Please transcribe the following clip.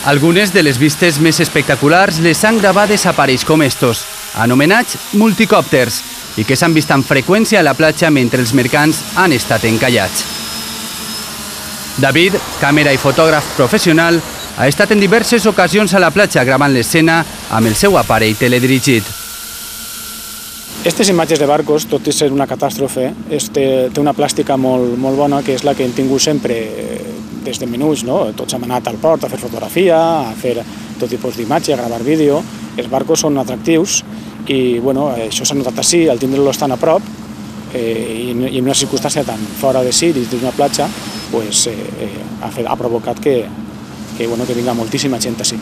Algunes de les vistes més espectaculars les han gravades aparells com estos, anomenats multicòpters, i que s'han vist amb freqüència a la platja mentre els mercants han estat encallats. David, càmera i fotògraf professional, ha estat en diverses ocasions a la platja gravant l'escena amb el seu aparell teledirigit. Aquestes imatges de barcos, tot i ser una catàstrofe, té una plàstica molt bona, que és la que hem tingut sempre des de menuts. Tots hem anat al port a fer fotografia, a fer tot tipus d'imatge, a gravar vídeo. Els barcos són atractius i això s'ha notat així, al tindre-los tan a prop i en una circumstància tan fora de si, dins d'una platja, ha provocat que vinga moltíssima gent així.